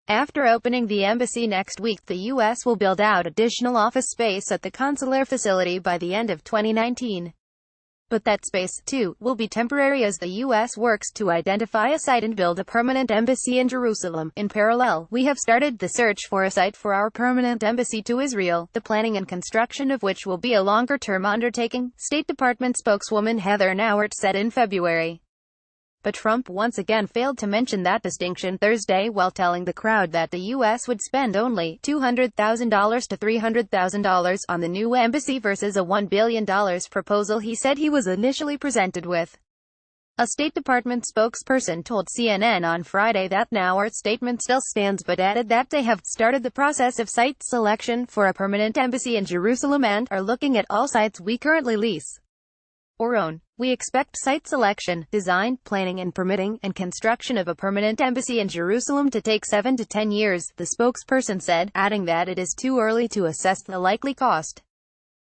After opening the embassy next week, the U.S. will build out additional office space at the consular facility by the end of 2019. But that space, too, will be temporary as the U.S. works to identify a site and build a permanent embassy in Jerusalem. In parallel, we have started the search for a site for our permanent embassy to Israel, the planning and construction of which will be a longer-term undertaking, State Department spokeswoman Heather Nauert said in February. But Trump once again failed to mention that distinction Thursday while telling the crowd that the U.S. would spend only $200,000 to $300,000 on the new embassy versus a $1 billion proposal he said he was initially presented with. A State Department spokesperson told CNN on Friday that Nauert's statement still stands but added that they have started the process of site selection for a permanent embassy in Jerusalem and are looking at all sites we currently lease or own. We expect site selection, design, planning and permitting, and construction of a permanent embassy in Jerusalem to take 7 to 10 years, the spokesperson said, adding that it is too early to assess the likely cost.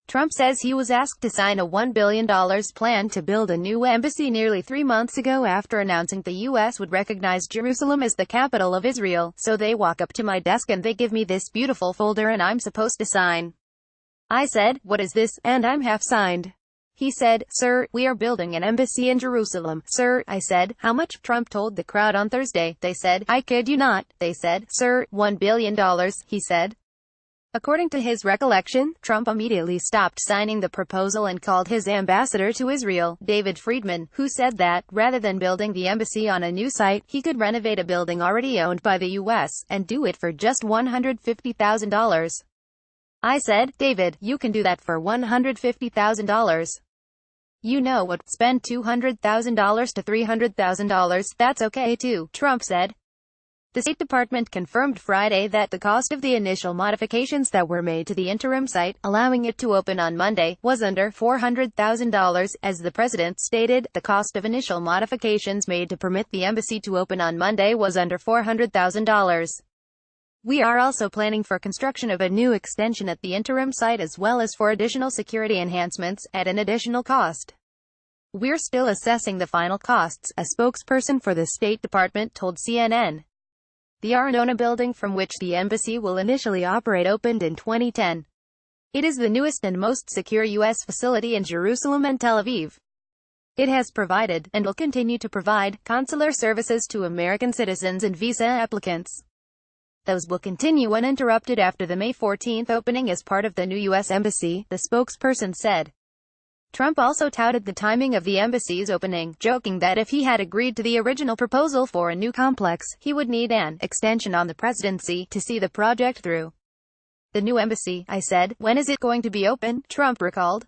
Trump says he was asked to sign a $1 billion plan to build a new embassy nearly 3 months ago after announcing the U.S. would recognize Jerusalem as the capital of Israel, so they walk up to my desk and they give me this beautiful folder and I'm supposed to sign. I said, "What is this?" and I'm half signed. He said, "Sir, we are building an embassy in Jerusalem." "Sir," I said, "how much?" Trump told the crowd on Thursday. They said, "I kid you not." They said, "Sir, $1 billion, he said. According to his recollection, Trump immediately stopped signing the proposal and called his ambassador to Israel, David Friedman, who said that, rather than building the embassy on a new site, he could renovate a building already owned by the U.S., and do it for just $150,000. I said, "David, you can do that for $150,000. You know what, spend $200,000 to $300,000, that's okay too," Trump said. The State Department confirmed Friday that the cost of the initial modifications that were made to the interim site, allowing it to open on Monday, was under $400,000. As the president stated, the cost of initial modifications made to permit the embassy to open on Monday was under $400,000. We are also planning for construction of a new extension at the interim site as well as for additional security enhancements, at an additional cost. We're still assessing the final costs, a spokesperson for the State Department told CNN. The Arnona building from which the embassy will initially operate opened in 2010. It is the newest and most secure U.S. facility in Jerusalem and Tel Aviv. It has provided, and will continue to provide, consular services to American citizens and visa applicants. Those will continue uninterrupted after the May 14 opening as part of the new U.S. Embassy, the spokesperson said. Trump also touted the timing of the embassy's opening, joking that if he had agreed to the original proposal for a new complex, he would need an extension on the presidency to see the project through. "The new embassy," I said, "when is it going to be open?" Trump recalled.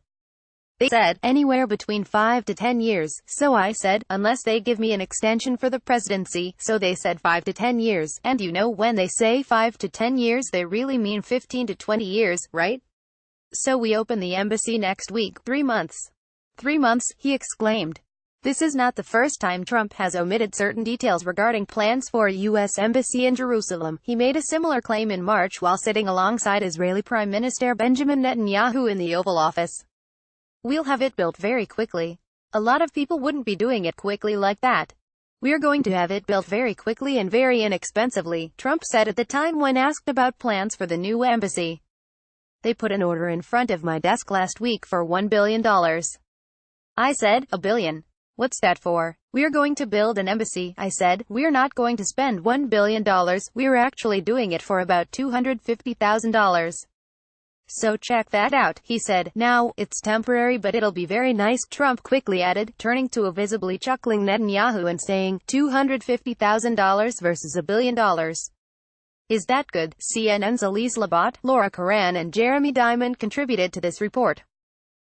They said, "Anywhere between 5 to 10 years, so I said, "Unless they give me an extension for the presidency," so they said 5 to 10 years, and you know when they say 5 to 10 years they really mean 15 to 20 years, right? So we open the embassy next week, 3 months. 3 months, he exclaimed. This is not the first time Trump has omitted certain details regarding plans for a U.S. embassy in Jerusalem. He made a similar claim in March while sitting alongside Israeli Prime Minister Benjamin Netanyahu in the Oval Office. "We'll have it built very quickly. A lot of people wouldn't be doing it quickly like that. We're going to have it built very quickly and very inexpensively," Trump said at the time when asked about plans for the new embassy. "They put an order in front of my desk last week for $1 billion. I said, "$1 billion? What's that for?" "We're going to build an embassy," I said. "We're not going to spend $1 billion. We're actually doing it for about $250,000. So check that out," he said. "Now, it's temporary but it'll be very nice," Trump quickly added, turning to a visibly chuckling Netanyahu and saying, $250,000 versus $1 billion. Is that good? CNN's Elise Labott, Laura Karan and Jeremy Diamond contributed to this report.